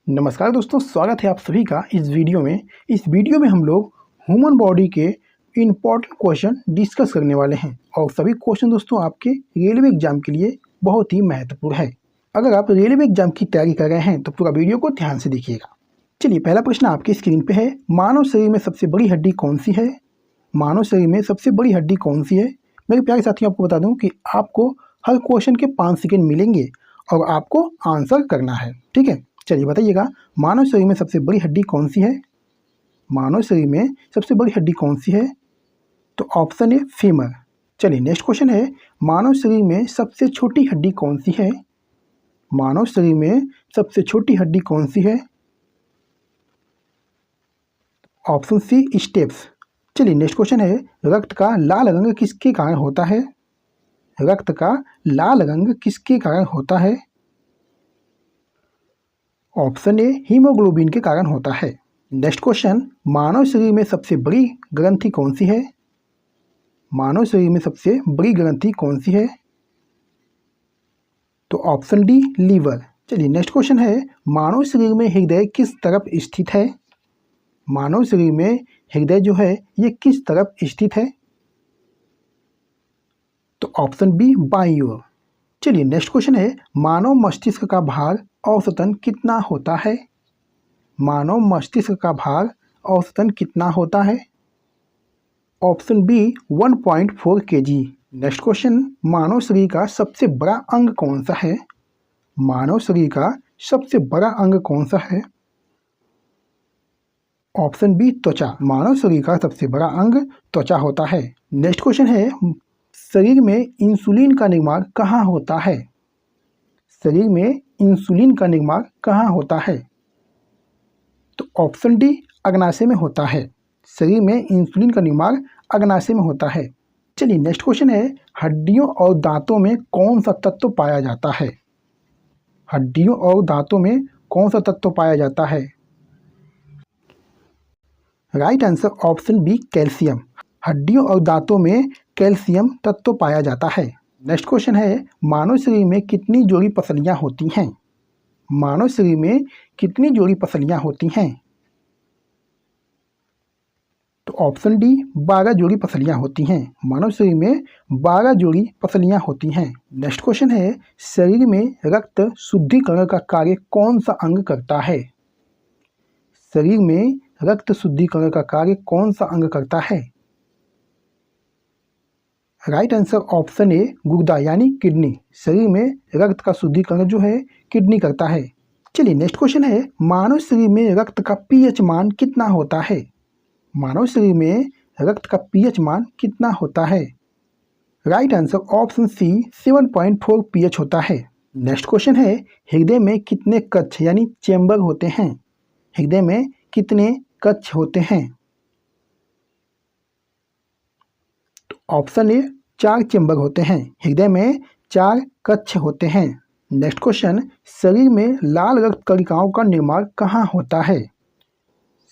नमस्कार दोस्तों, स्वागत है आप सभी का इस वीडियो में। इस वीडियो में हम लोग ह्यूमन बॉडी के इम्पॉर्टेंट क्वेश्चन डिस्कस करने वाले हैं और सभी क्वेश्चन दोस्तों आपके रेलवे एग्जाम के लिए बहुत ही महत्वपूर्ण है। अगर आप रेलवे एग्जाम की तैयारी कर रहे हैं तो पूरा वीडियो को ध्यान से देखिएगा। चलिए, पहला प्रश्न आपकी स्क्रीन पे है। मानव शरीर में सबसे बड़ी हड्डी कौन सी है? मानव शरीर में सबसे बड़ी हड्डी कौन सी है? मेरे प्यारे साथियों, आपको बता दूं कि आपको हर क्वेश्चन के 5 सेकेंड मिलेंगे और आपको आंसर करना है, ठीक है। चलिए बताइएगा, मानव शरीर में सबसे बड़ी हड्डी कौन सी है? मानव शरीर में सबसे बड़ी हड्डी कौन सी है? तो ऑप्शन है फीमर। चलिए नेक्स्ट क्वेश्चन है, मानव शरीर में सबसे छोटी हड्डी कौन सी है? मानव शरीर में सबसे छोटी हड्डी कौन सी है? Option C steps. चलिए नेक्स्ट क्वेश्चन है, रक्त का लाल रंग किसके कारण होता है? रक्त का लाल रंग किसके कारण होता है? ऑप्शन ए हीमोग्लोबिन के कारण होता है। नेक्स्ट क्वेश्चन, मानव शरीर में सबसे बड़ी ग्रंथि कौन सी है? मानव शरीर में सबसे बड़ी ग्रंथि कौन सी है? तो ऑप्शन डी लीवर। चलिए नेक्स्ट क्वेश्चन है, मानव शरीर में हृदय किस तरफ स्थित है? मानव शरीर में हृदय जो है ये किस तरफ स्थित है? तो ऑप्शन बी बाईं ओर। चलिए नेक्स्ट क्वेश्चन है, मानव मस्तिष्क का भार औसतन कितना होता है? मानव मस्तिष्क का भार औसतन कितना होता है? Option B 1.4 kg। Next question, मानव शरीर का सबसे बड़ा अंग कौन सा है? मानव शरीर का सबसे बड़ा अंग कौन सा है? ऑप्शन बी त्वचा। मानव शरीर का सबसे बड़ा अंग त्वचा होता है। नेक्स्ट क्वेश्चन है, शरीर में इंसुलिन का निर्माण कहाँ होता है? शरीर में इंसुलिन का निर्माण कहाँ होता है? तो ऑप्शन डी अग्नाशय में होता है। शरीर में इंसुलिन का निर्माण अग्नाशय में होता है। चलिए नेक्स्ट क्वेश्चन है, हड्डियों और दांतों में कौन सा तत्व पाया जाता है? हड्डियों और दांतों में कौन सा तत्व पाया जाता है? Right answer option B calcium. हड्डियों और दांतों में कैल्शियम तत्व पाया जाता है। नेक्स्ट क्वेश्चन है, मानव शरीर में कितनी जोड़ी पसलियां होती हैं? मानव शरीर में कितनी जोड़ी पसलियां होती हैं? तो ऑप्शन डी 12 जोड़ी पसलियां होती हैं। मानव शरीर में 12 जोड़ी पसलियां होती हैं। नेक्स्ट क्वेश्चन है, शरीर में रक्त शुद्धिकरण का कार्य कौन सा अंग करता है? शरीर में रक्त शुद्धिकरण का कार्य कौन सा अंग करता है? राइट आंसर ऑप्शन ए गुर्दा यानी किडनी। शरीर में रक्त का शुद्धिकरण जो है किडनी करता है। चलिए नेक्स्ट क्वेश्चन है, मानव शरीर में रक्त का पीएच मान कितना होता है? मानव शरीर में रक्त का पीएच मान कितना होता है? Right answer option C 7.4 pH होता है। नेक्स्ट क्वेश्चन है, हृदय में कितने कक्ष यानी चेंबर होते हैं? हृदय में कितने कक्ष होते हैं? तो ऑप्शन ए 4 चेंबर होते हैं। हृदय में 4 कक्ष होते हैं। नेक्स्ट क्वेश्चन, शरीर में लाल रक्त कणिकाओं का निर्माण कहाँ होता है?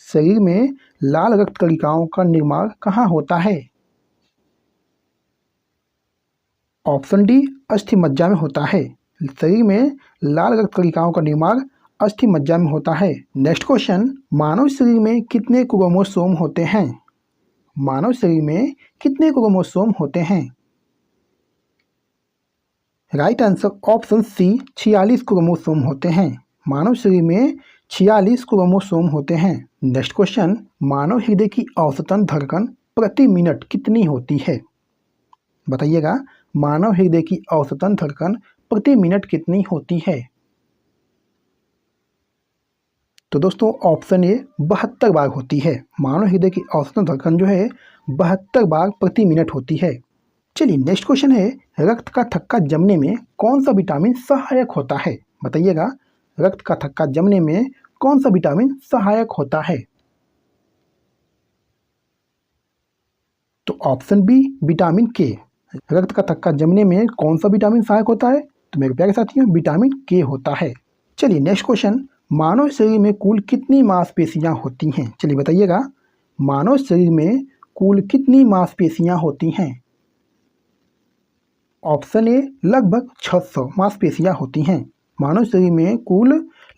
शरीर में लाल रक्त कणिकाओं का निर्माण कहाँ होता है? ऑप्शन डी अस्थि मज्जा में होता है। शरीर में लाल रक्त कणिकाओं का निर्माण अस्थि मज्जा में होता है। नेक्स्ट क्वेश्चन, मानव शरीर में कितने क्रोमोसोम होते हैं? मानव शरीर में कितने क्रोमोसोम होते हैं? Right answer option C 46 chromosome होते हैं। मानव शरीर में 46 क्रोमोसोम होते हैं। नेक्स्ट क्वेश्चन, मानव हृदय की औसतन धड़कन प्रति मिनट कितनी होती है? बताइएगा, मानव हृदय की औसतन धड़कन प्रति मिनट कितनी होती है? तो दोस्तों ऑप्शन ए 72 बार होती है। मानव हृदय की औसतन धड़कन जो है 72 बार प्रति मिनट होती है। चलिए नेक्स्ट क्वेश्चन है, रक्त का थक्का जमने में कौन सा विटामिन सहायक होता है? बताइएगा, रक्त का थक्का जमने में कौन सा विटामिन सहायक होता है? तो ऑप्शन बी विटामिन के। रक्त का थक्का जमने में कौन सा विटामिन सहायक होता है? तो मेरे प्यारे साथियों, विटामिन के होता है। चलिए नेक्स्ट क्वेश्चन, मानव शरीर में कुल कितनी मांसपेशियां होती हैं? चलिए बताइएगा, मानव शरीर में कुल कितनी मांसपेशियां होती हैं? ऑप्शन ए लगभग 600 मांसपेशियां होती हैं। मानव शरीर में कुल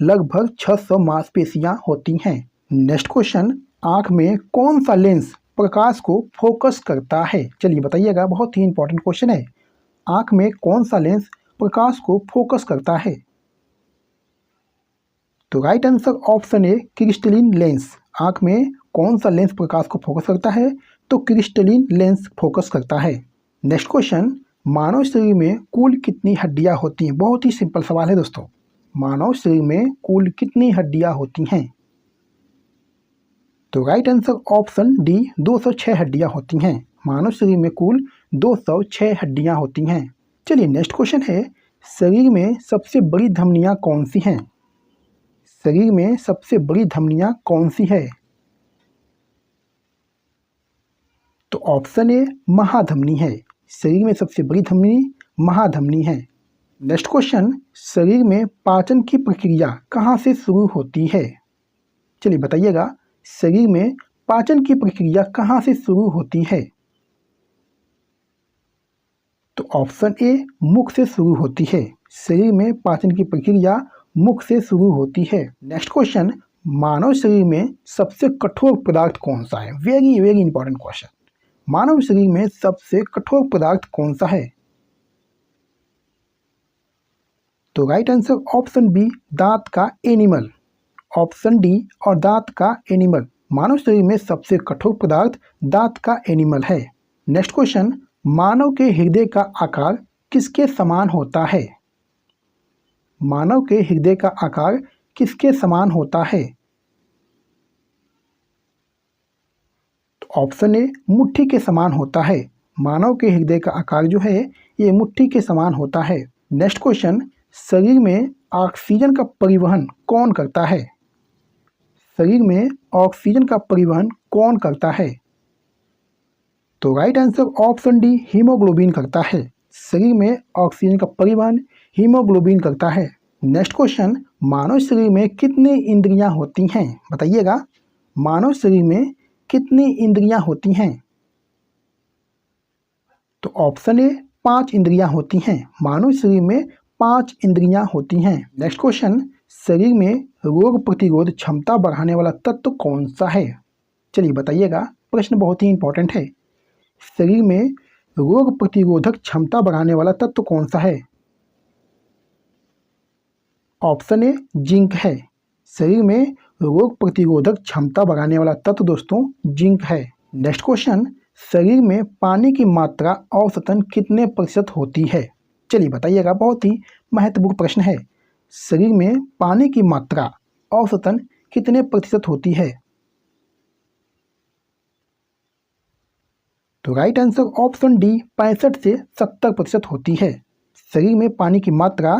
लगभग 600 मांसपेशियां होती हैं। नेक्स्ट क्वेश्चन, आंख में कौन सा लेंस प्रकाश को फोकस करता है? चलिए बताइएगा, बहुत ही इंपॉर्टेंट क्वेश्चन है। आंख में कौन सा लेंस प्रकाश को फोकस करता है? तो right answer option A, crystalline lens. आंख में कौन सा लेंस प्रकाश को फोकस करता है? तो क्रिस्टलिन लेंस फोकस करता है। नेक्स्ट क्वेश्चन, मानव शरीर में कुल कितनी हड्डियां होती हैं? बहुत ही सिंपल सवाल है दोस्तों। मानव शरीर में कुल कितनी हड्डियां होती हैं? तो राइट आंसर ऑप्शन डी, 206 हड्डियां होती हैं। मानव शरीर में कुल 206 हड्डियां होती हैं। चलिए नेक्स्ट क्वेश्चन है, शरीर में सबसे बड़ी धमनियां कौन सी हैं? शरीर में सबसे बड़ी धमनियां कौन सी है? तो ऑप्शन ए, महाधमनी है। शरीर में सबसे बड़ी धमनी महाधमनी है। नेक्स्ट क्वेश्चन, शरीर में पाचन की प्रक्रिया कहाँ से शुरू होती है? चलिए बताइएगा, शरीर में पाचन की प्रक्रिया कहाँ से शुरू होती है? तो ऑप्शन ए, मुख से शुरू होती है। शरीर में पाचन की प्रक्रिया मुख से शुरू होती है। नेक्स्ट क्वेश्चन, मानव शरीर में सबसे कठोर पदार्थ कौन सा है? Very very important question. मानव शरीर में सबसे कठोर पदार्थ कौन सा है? तो राइट आंसर ऑप्शन बी, दांत का एनिमल। ऑप्शन डी और दांत का एनिमल। मानव शरीर में सबसे कठोर पदार्थ दांत का एनिमल है। नेक्स्ट क्वेश्चन, मानव के हृदय का आकार किसके समान होता है? मानव के हृदय का आकार किसके समान होता है? तो ऑप्शन ए, मुट्ठी के समान होता है। मानव के हृदय का आकार जो है ये मुट्ठी के समान होता है। नेक्स्ट क्वेश्चन, शरीर में ऑक्सीजन का परिवहन कौन करता है? शरीर में ऑक्सीजन का परिवहन कौन करता है? तो right answer option D, haemoglobin करता है। शरीर में ऑक्सीजन का परिवहन हीमोग्लोबिन करता है। नेक्स्ट क्वेश्चन, मानव शरीर में कितनी इंद्रियां होती हैं? बताइएगा, मानव शरीर में कितनी इंद्रियां होती हैं? तो ऑप्शन ए, 5 इंद्रियां होती हैं। मानव शरीर में 5 इंद्रियां होती हैं। नेक्स्ट क्वेश्चन, शरीर में रोग प्रतिरोध क्षमता बढ़ाने वाला तत्व कौन सा है? चलिए बताइएगा, प्रश्न बहुत ही इंपॉर्टेंट है। शरीर में रोग प्रतिरोधक क्षमता बढ़ाने वाला तत्व कौन सा है? ऑप्शन ए, जिंक है। शरीर में रोग प्रतिरोधक क्षमता बढ़ाने वाला तत्व दोस्तों जिंक है। नेक्स्ट क्वेश्चन, शरीर में पानी की मात्रा औसतन कितने प्रतिशत होती है? चलिए बताइएगा, बहुत ही महत्वपूर्ण प्रश्न है। शरीर में पानी की मात्रा औसतन कितने प्रतिशत होती है? तो राइट आंसर ऑप्शन डी, 65 से 70% होती है। शरीर में पानी की मात्रा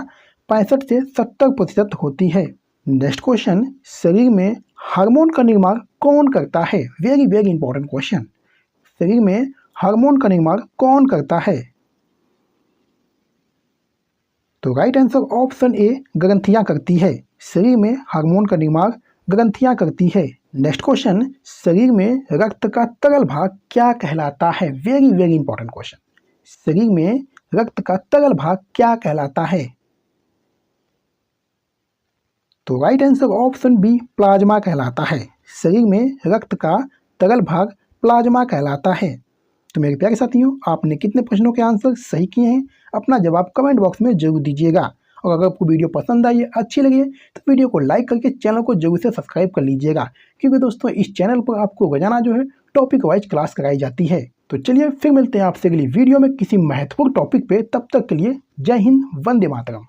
65 से 70% होती है। नेक्स्ट क्वेश्चन, शरीर में हार्मोन का निर्माण कौन करता है? Very very important question. शरीर में हार्मोन का निर्माण कौन करता है? तो राइट आंसर ऑप्शन ए, ग्रंथियां करती है। शरीर में हार्मोन का निर्माण ग्रंथियां करती है। नेक्स्ट क्वेश्चन, शरीर में रक्त का तरल भाग क्या कहलाता है? Very very important question. शरीर में रक्त का तरल भाग क्या कहलाता है? तो right answer option B, plasma कहलाता है। शरीर में रक्त का तरल भाग प्लाज्मा कहलाता है। तो मेरे प्यारे साथियों, आपने कितने प्रश्नों के आंसर सही किए हैं? अपना जवाब कमेंट बॉक्स में जरूर दीजिएगा। और अगर आपको वीडियो पसंद आई, अच्छी लगी, तो वीडियो को लाइक करके चैनल को जरूर से सब्सक्राइब कर लीजिएगा, क्योंकि दोस्तों इस चैनल पर आपको रोजाना जो है टॉपिक वाइज क्लास कराई जाती है। तो चलिए फिर मिलते हैं आपसे अगली वीडियो में किसी महत्वपूर्ण टॉपिक पे। तब तक के लिए जय हिंद, वंदे मातरम।